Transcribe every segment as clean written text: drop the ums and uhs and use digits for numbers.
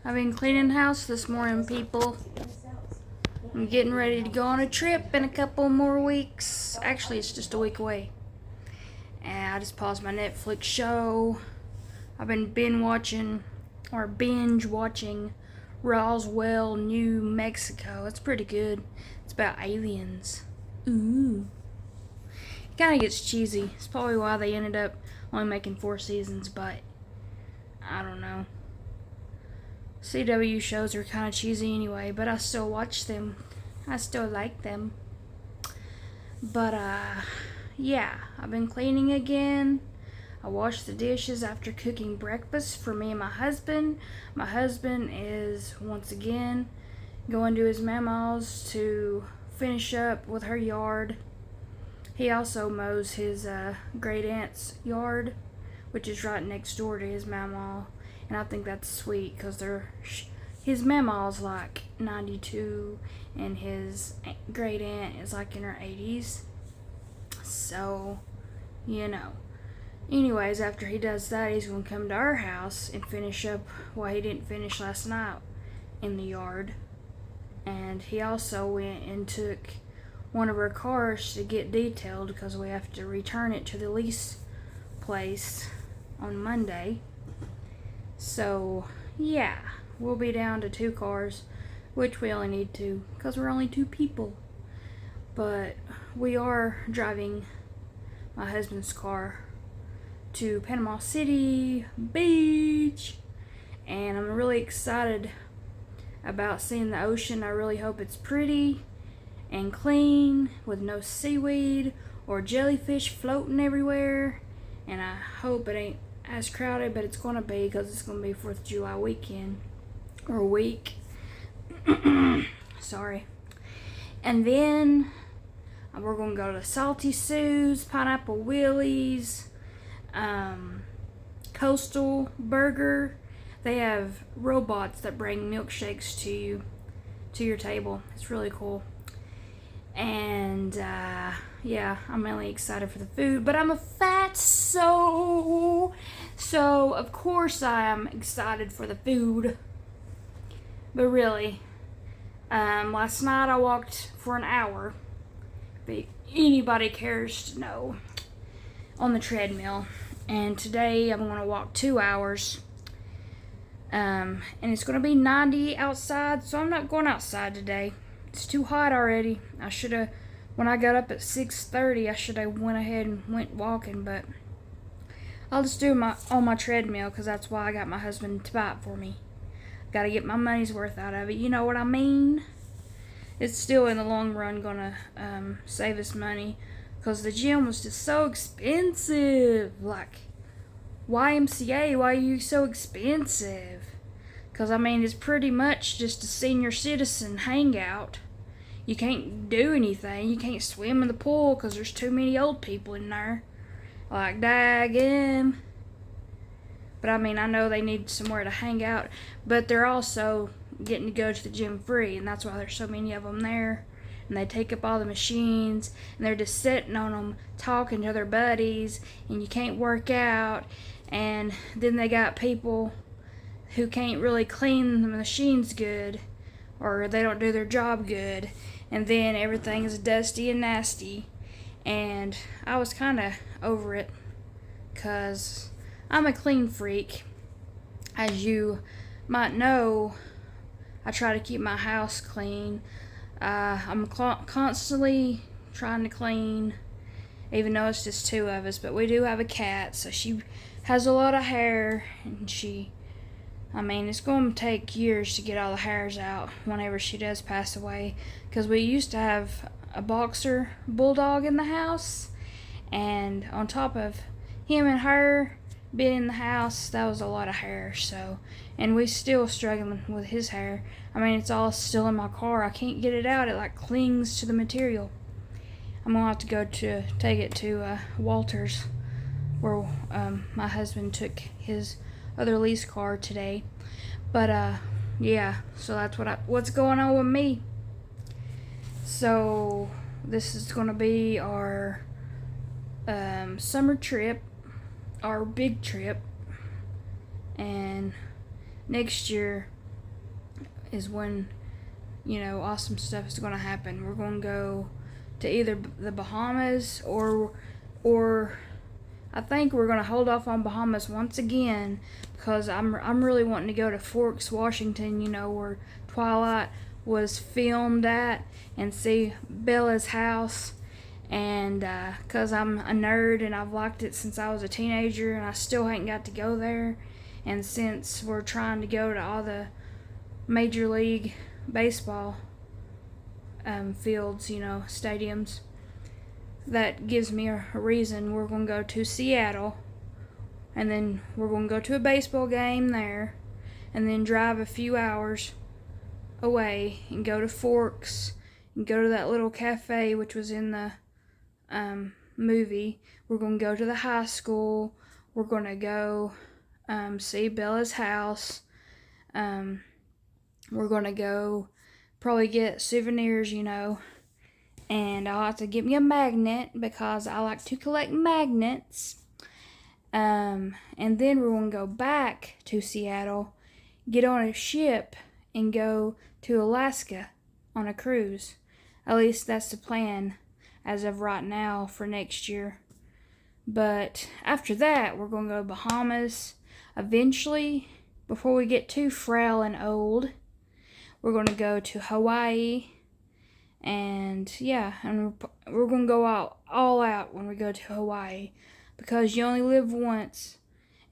I've been cleaning the house this morning, people. I'm getting ready to go on a trip in a couple more weeks. Actually, it's just a week away. And I just paused my Netflix show. I've been binge watching Roswell, New Mexico. It's pretty good. It's about aliens. Ooh. It kind of gets cheesy. It's probably why they ended up only making 4 seasons, but I don't know. CW shows are kind of cheesy anyway, but I still watch them. I still like them. But, yeah, I've been cleaning again. I washed the dishes after cooking breakfast for me and my husband. My husband is, once again, going to his mama's to finish up with her yard. He also mows his great aunt's yard, which is right next door to his mama. And I think that's sweet because his mama's like 92 and his great aunt is like in her 80s. So, you know. Anyways, after he does that, he's going to come to our house and finish up what he didn't finish last night in the yard. And he also went and took one of our cars to get detailed because we have to return it to the lease place on Monday. So, yeah, we'll be down to 2 cars, which we only need 2 because we're only 2 people. But we are driving my husband's car to Panama City Beach, and I'm really excited about seeing the ocean. I really hope it's pretty and clean with no seaweed or jellyfish floating everywhere, and I hope it ain't as crowded, but it's gonna be because it's gonna be 4th of July weekend or week. Sorry. And then we're gonna go to Salty Sue's, Pineapple Willie's, Coastal Burger. They have robots that bring milkshakes to you, to your table. It's really cool. And yeah, I'm really excited for the food, but I'm a fatso, so of course I am excited for the food. But really, last night I walked for an hour, if anybody cares to know, on the treadmill. And today I'm going to walk 2 hours. And it's going to be 90 outside, so I'm not going outside today. It's too hot already. I should have, when I got up at 6:30, I should have went ahead and went walking, but I'll just do on my treadmill because that's why I got my husband to buy it for me. Got to get my money's worth out of it. You know what I mean? It's still in the long run gonna save us money because the gym was just so expensive. Like, YMCA, why are you so expensive? Because, I mean, it's pretty much just a senior citizen hangout. You can't do anything. You can't swim in the pool because there's too many old people in there. Like, daggum. But, I mean, I know they need somewhere to hang out. But they're also getting to go to the gym free. And that's why there's so many of them there. And they take up all the machines. And they're just sitting on them talking to their buddies. And you can't work out. And then they got people who can't really clean the machines good, or they don't do their job good, and then everything is dusty and nasty. And I was kind of over it because I'm a clean freak. As you might know, I try to keep my house clean. I'm constantly trying to clean, even though it's just 2 of us, but we do have a cat, so she has a lot of hair, and I mean, it's going to take years to get all the hairs out whenever she does pass away, because we used to have a boxer bulldog in the house, and on top of him and her being in the house, that was a lot of hair. So, and we still struggling with his hair. I mean, it's all still in my car. I can't get it out. It like clings to the material. I'm gonna have to take it to Walter's, where my husband took his other lease car today. But yeah, so that's what's going on with me. So this is gonna be our summer trip, our big trip, and next year is when, awesome stuff is going to happen. We're going to go to either the Bahamas or I think we're going to hold off on Bahamas once again because I'm really wanting to go to Forks, Washington, where Twilight was filmed at, and see Bella's house. And because I'm a nerd and I've liked it since I was a teenager, and I still ain't got to go there. And since we're trying to go to all the Major League Baseball fields, stadiums, that gives me a reason. We're going to go to Seattle, and then we're going to go to a baseball game there, and then drive a few hours away and go to Forks and go to that little cafe which was in the movie. We're going to go to the high school. We're going to go see Bella's house. We're going to go probably get souvenirs, and I'll have to get me a magnet because I like to collect magnets. And then we're going to go back to Seattle, get on a ship, and go to Alaska on a cruise. At least that's the plan as of right now for next year. But after that, we're going to go to Bahamas. Eventually, before we get too frail and old, we're going to go to Hawaii. And yeah, and we're going to go all out when we go to Hawaii, because you only live once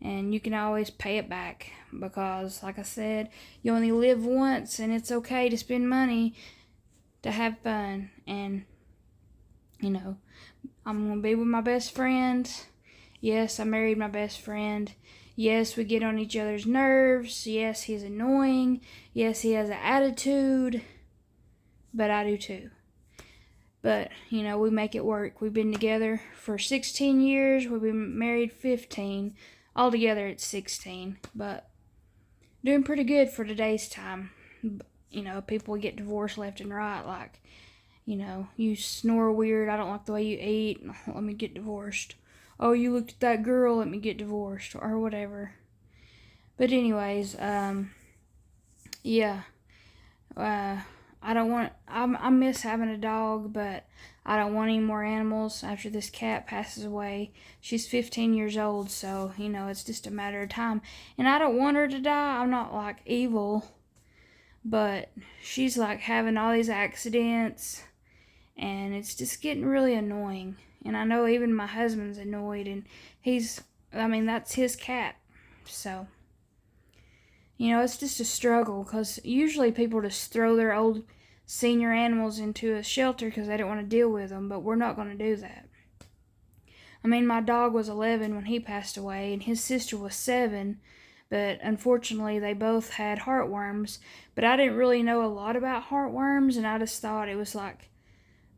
and you can always pay it back, because like I said, you only live once, and it's okay to spend money to have fun. And I'm going to be with my best friend. Yes, I married my best friend. Yes, we get on each other's nerves. Yes, he's annoying. Yes, he has an attitude. But I do too. But, we make it work. We've been together for 16 years. We've been married 15. Altogether, it's 16. But doing pretty good for today's time. People get divorced left and right. Like, you snore weird. I don't like the way you eat. Let me get divorced. Oh, you looked at that girl. Let me get divorced. Or whatever. But anyways, yeah. I miss having a dog, but I don't want any more animals after this cat passes away. She's 15 years old, so, it's just a matter of time. And I don't want her to die. I'm not, like, evil, but she's, like, having all these accidents, and it's just getting really annoying. And I know even my husband's annoyed, and that's his cat, so... it's just a struggle, because usually people just throw their old senior animals into a shelter because they don't want to deal with them, but we're not going to do that. My dog was 11 when he passed away, and his sister was 7, but unfortunately they both had heartworms. But I didn't really know a lot about heartworms, and I just thought it was like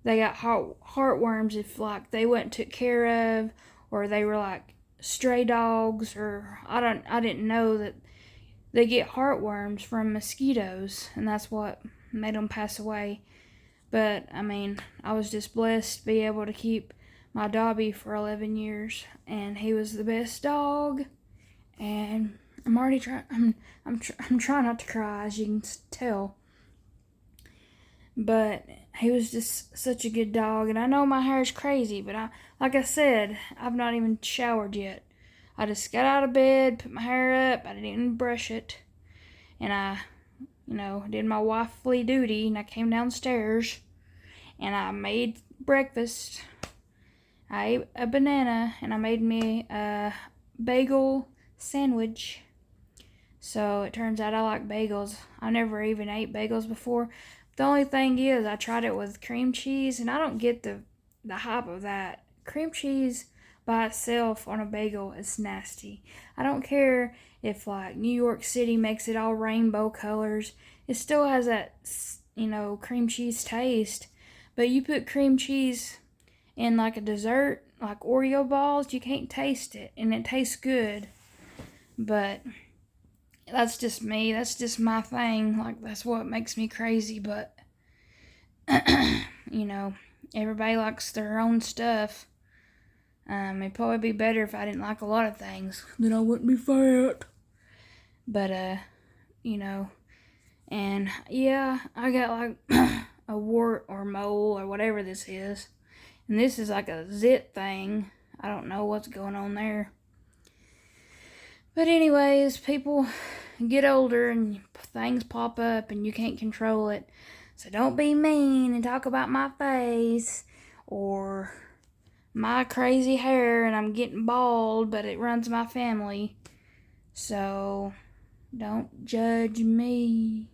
they got heartworms if like they weren't took care of, or they were like stray dogs, or I didn't know that they get heartworms from mosquitoes, and that's what made them pass away. But, I was just blessed to be able to keep my Dobby for 11 years, and he was the best dog. And I'm already trying, I'm trying not to cry, as you can tell. But he was just such a good dog, and I know my hair's crazy, but like I said, I've not even showered yet. I just got out of bed, put my hair up, I didn't even brush it, and I, did my wifely duty, and I came downstairs, and I made breakfast. I ate a banana, and I made me a bagel sandwich. So it turns out I like bagels. I never even ate bagels before. The only thing is, I tried it with cream cheese, and I don't get the hype of that. Cream cheese by itself on a bagel is nasty. I don't care if like New York City makes it all rainbow colors. It still has that, cream cheese taste. But you put cream cheese in like a dessert, like Oreo balls, you can't taste it, and it tastes good. But that's just me. That's just my thing. Like, that's what makes me crazy. But, everybody likes their own stuff. It'd probably be better if I didn't like a lot of things. Then I wouldn't be fat. But, And yeah, I got like a wart or mole or whatever this is. And this is like a zit thing. I don't know what's going on there. But anyways, people get older and things pop up and you can't control it. So don't be mean and talk about my face or my crazy hair, and I'm getting bald, but it runs my family. So don't judge me,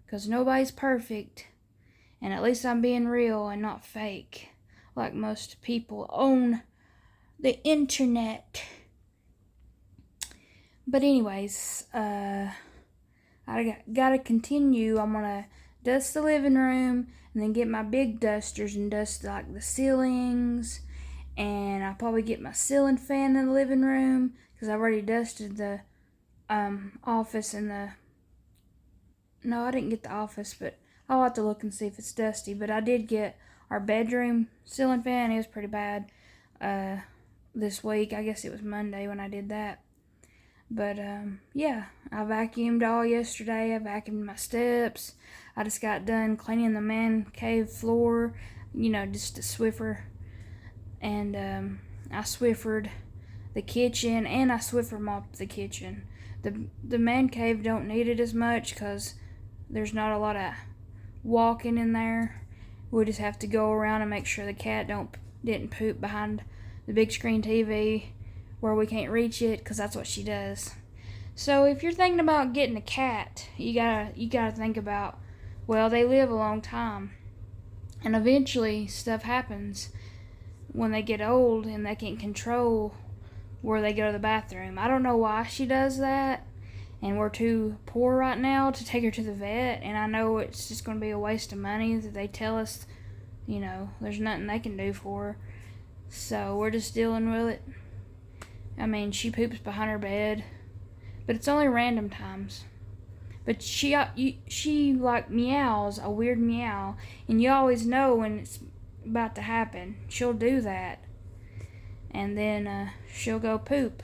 because nobody's perfect. And at least I'm being real and not fake like most people on the internet. But anyways, I gotta continue. I'm gonna dust the living room and then get my big dusters and dust like the ceilings. And I'll probably get my ceiling fan in the living room because I've already dusted the office and the... No, I didn't get the office, but I'll have to look and see if it's dusty. But I did get our bedroom ceiling fan. It was pretty bad this week. I guess it was Monday when I did that. But yeah, I vacuumed all yesterday. I vacuumed my steps. I just got done cleaning the man cave floor, just a Swiffer. And I Swiffered the kitchen, and I Swiffer mopped the kitchen. The man cave don't need it as much because there's not a lot of walking in there. We just have to go around and make sure the cat didn't poop behind the big screen TV where we can't reach it, because that's what she does. So if you're thinking about getting a cat, you gotta think about, well, they live a long time, and eventually stuff happens when they get old and they can't control where they go to the bathroom. I don't know why she does that, and we're too poor right now to take her to the vet, and I know it's just going to be a waste of money that they tell us, there's nothing they can do for her. So we're just dealing with it. I mean, she poops behind her bed, but it's only random times. But she like meows, a weird meow, and you always know when it's about to happen. She'll do that, and then she'll go poop.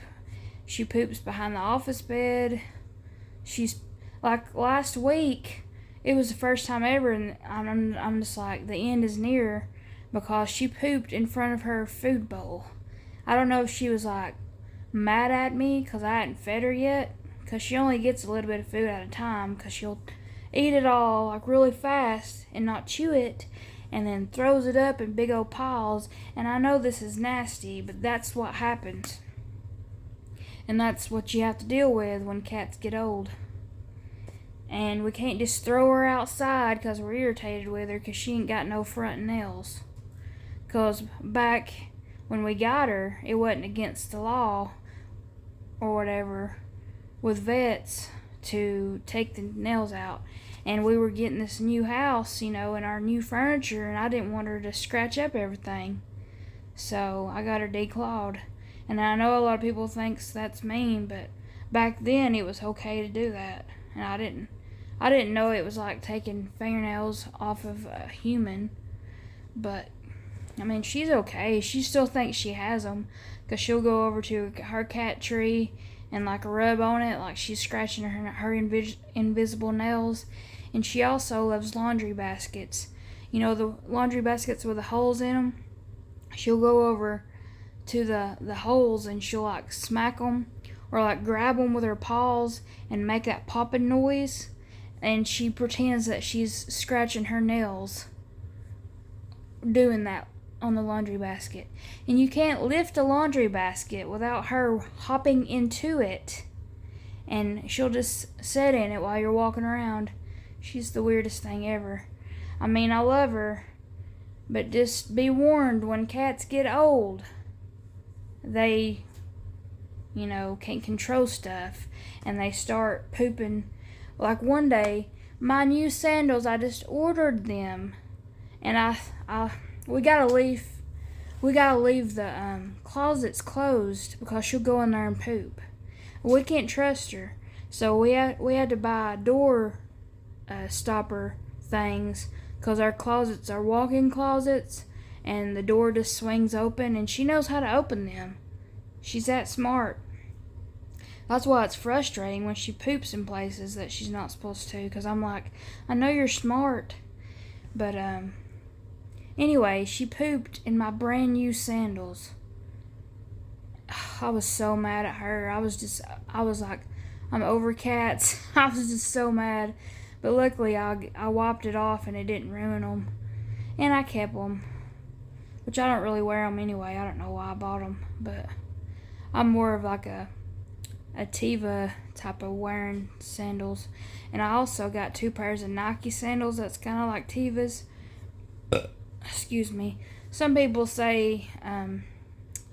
She poops behind the office bed. She's like last week. It was the first time ever, and I'm just like, the end is near, because she pooped in front of her food bowl. I don't know if she was like mad at me because I hadn't fed her yet, because she only gets a little bit of food at a time, because she'll eat it all like really fast and not chew it, and then throws it up in big old piles. And I know this is nasty, but that's what happens, and that's what you have to deal with when cats get old. And we can't just throw her outside because we're irritated with her because she ain't got no front nails. Because back when we got her, it wasn't against the law or whatever with vets to take the nails out. And we were getting this new house, and our new furniture, and I didn't want her to scratch up everything. So I got her declawed. And I know a lot of people think that's mean, but back then it was okay to do that. And I didn't know it was like taking fingernails off of a human. But I mean, she's okay. She still thinks she has them, because she'll go over to her cat tree and like rub on it like she's scratching her invisible nails. And she also loves laundry baskets. The laundry baskets with the holes in them. She'll go over to the holes and she'll like smack them or like grab them with her paws and make that popping noise. And she pretends that she's scratching her nails doing that on the laundry basket. And you can't lift a laundry basket without her hopping into it. And she'll just sit in it while you're walking around. She's the weirdest thing ever. I mean, I love her, but just be warned, when cats get old, they, can't control stuff, and they start pooping. Like one day, my new sandals, I just ordered them, and we gotta leave the closets closed because she'll go in there and poop. We can't trust her, so we had to buy door stopper things, because our closets are walk-in closets, and the door just swings open, and she knows how to open them. She's that smart. That's why it's frustrating when she poops in places that she's not supposed to, because I'm like, I know you're smart. But, anyway, she pooped in my brand new sandals. I was so mad at her. I was like, I'm over cats. I was just so mad. But luckily, I wiped it off and it didn't ruin them. And I kept them. Which I don't really wear them anyway. I don't know why I bought them. But I'm more of like a Tiva type of wearing sandals. And I also got 2 pairs of Nike sandals that's kind of like Tiva's. Excuse me. Some people say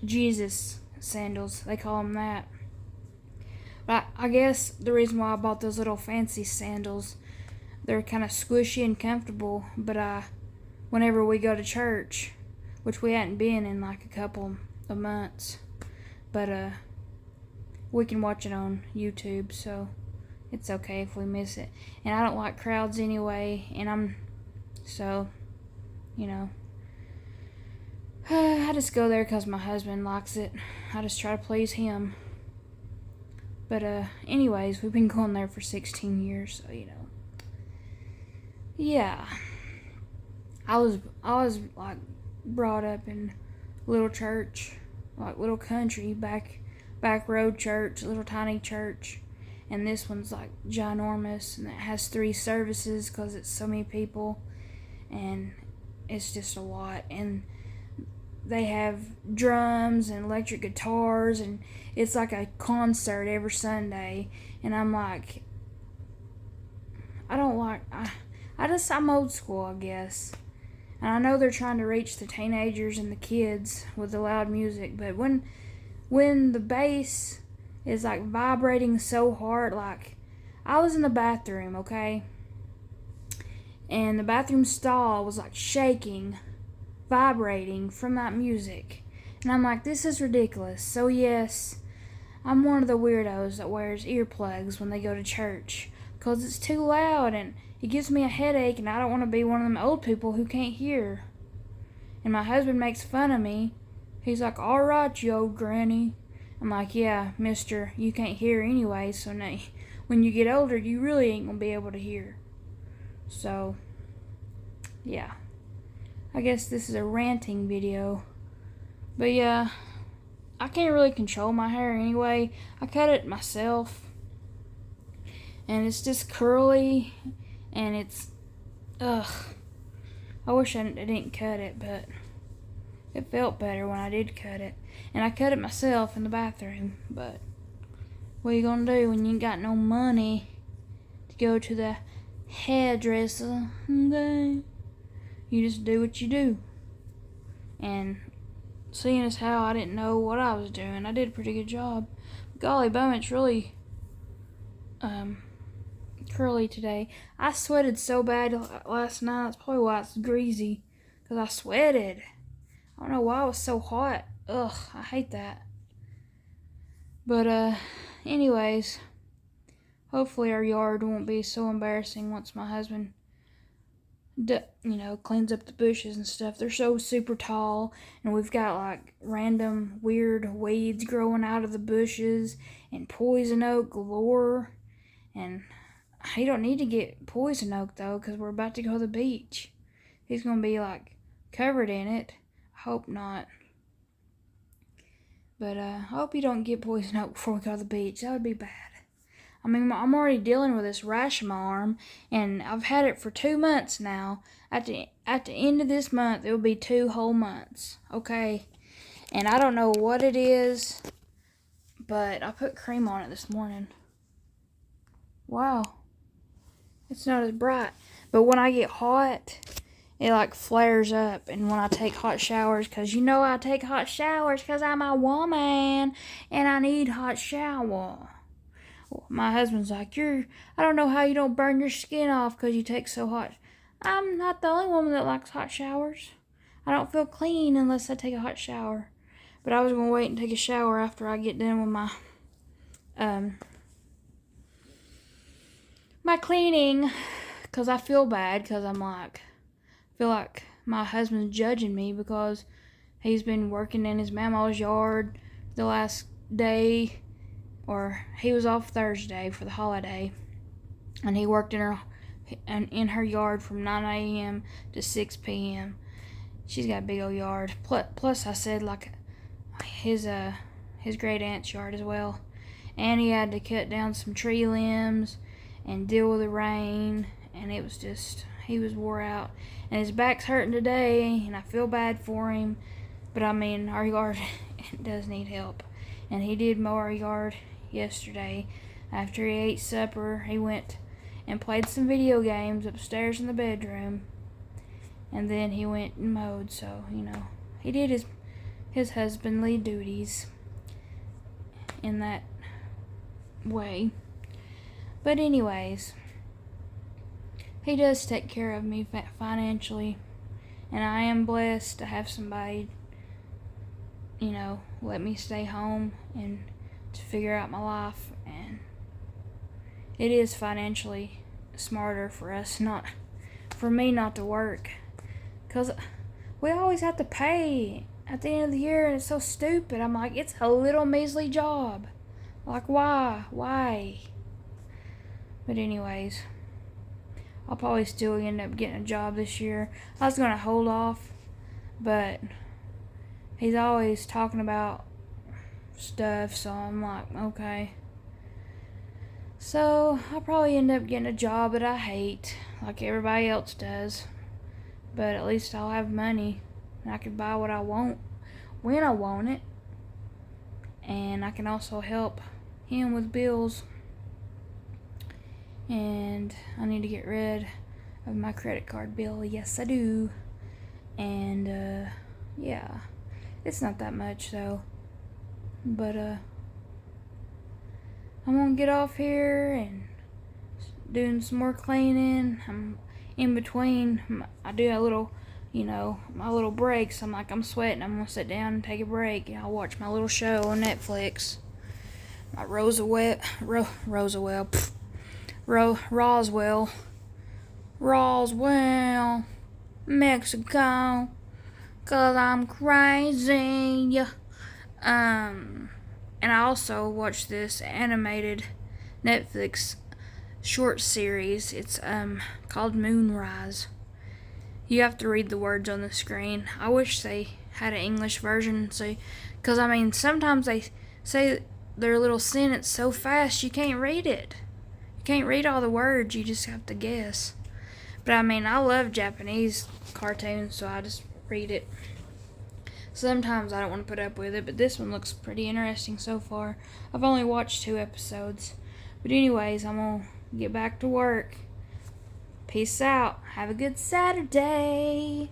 Jesus sandals. They call them that. But I guess the reason why I bought those little fancy sandals, they're kind of squishy and comfortable. But whenever we go to church, which we hadn't been in like a couple of months, but we can watch it on YouTube, so it's okay if we miss it. And I don't like crowds anyway, and I just go there because my husband likes it. I just try to please him. But anyways, we've been going there for 16 years, so yeah. I was like brought up in little church, like little country back road church, little tiny church, and this one's like ginormous, and it has 3 services because it's so many people, and it's just a lot. And they have drums and electric guitars, and it's like a concert every Sunday. And I'm like, I'm old school, I guess. And I know they're trying to reach the teenagers and the kids with the loud music, but when the bass is like vibrating so hard, like I was in the bathroom, okay? And the bathroom stall was like shaking, vibrating from that music. And I'm like, this is ridiculous. So yes, I'm one of the weirdos that wears earplugs when they go to church, because it's too loud and it gives me a headache, and I don't want to be one of them old people who can't hear. And my husband makes fun of me. He's like, all right, you old granny. I'm like, yeah, mister, you can't hear anyway, so now, when you get older, you really ain't going to be able to hear. So, yeah. I guess this is a ranting video. But yeah, I can't really control my hair anyway. I cut it myself. And it's just curly. And it's, I wish I didn't cut it, but it felt better when I did cut it. And I cut it myself in the bathroom. But what are you gonna do when you ain't got no money to go to the hairdresser? Okay. You just do what you do. And seeing as how I didn't know what I was doing, I did a pretty good job. Golly bum, it's really curly today. I sweated so bad last night. That's probably why it's greasy, because I sweated. I don't know why it was so hot. Ugh, I hate that. But anyways, hopefully our yard won't be so embarrassing once my husband cleans up the bushes and stuff. They're so super tall, and we've got like random weird weeds growing out of the bushes, and poison oak galore. And he don't need to get poison oak though, because we're about to go to the beach. He's gonna be like covered in it. I hope not. But I hope you don't get poison oak before we go to the beach. That would be bad. I mean, I'm already dealing with this rash in my arm, and I've had it for 2 months now. At the end of this month, it will be 2 whole months, okay? And I don't know what it is, but I put cream on it this morning. Wow. It's not as bright. But when I get hot, it like flares up. And when I take hot showers, because I take hot showers because I'm a woman, and I need hot shower. My husband's like, I don't know how you don't burn your skin off because you take so hot. I'm not the only woman that likes hot showers. I don't feel clean unless I take a hot shower. But I was going to wait and take a shower after I get done with my cleaning, because I feel bad, because I feel like my husband's judging me because he's been working in his mama's yard the last day, or he was off Thursday for the holiday, and he worked in her yard from 9 a.m. to 6 p.m. She's got a big old yard. Plus I said, like, his great aunt's yard as well. And he had to cut down some tree limbs and deal with the rain, and it was just, he was wore out. And his back's hurting today, and I feel bad for him. But I mean, our yard does need help. And he did mow our yard yesterday. After he ate supper, he went and played some video games upstairs in the bedroom. And then he went and mowed, so, he did his husbandly duties in that way. But anyways, he does take care of me financially, and I am blessed to have somebody, let me stay home and to figure out my life. And it is financially smarter for me not to work, because we always have to pay at the end of the year, and it's so stupid. I'm like, it's a little measly job. Like, why? But anyways, I'll probably still end up getting a job this year. I was going to hold off, but he's always talking about stuff, so I'm like, okay. So I'll probably end up getting a job that I hate, like everybody else does. But at least I'll have money, and I can buy what I want when I want it. And I can also help him with bills. And I need to get rid of my credit card bill. Yes, I do. And yeah, it's not that much though. But I'm gonna get off here and doing some more cleaning. I'm in between. I do a little, my little breaks. I'm sweating. I'm gonna sit down and take a break, and I'll watch my little show on Netflix. My Roswell, Mexico, 'cause I'm crazy. And I also watched this animated Netflix short series. It's called Moonrise. You have to read the words on the screen. I wish they had an English version, because sometimes they say their little sentence so fast you can't read it. You can't read all the words, you just have to guess. But I love Japanese cartoons, so I just read it. Sometimes I don't want to put up with it, but this one looks pretty interesting so far. I've only watched 2 episodes. But anyways, I'm going to get back to work. Peace out. Have a good Saturday.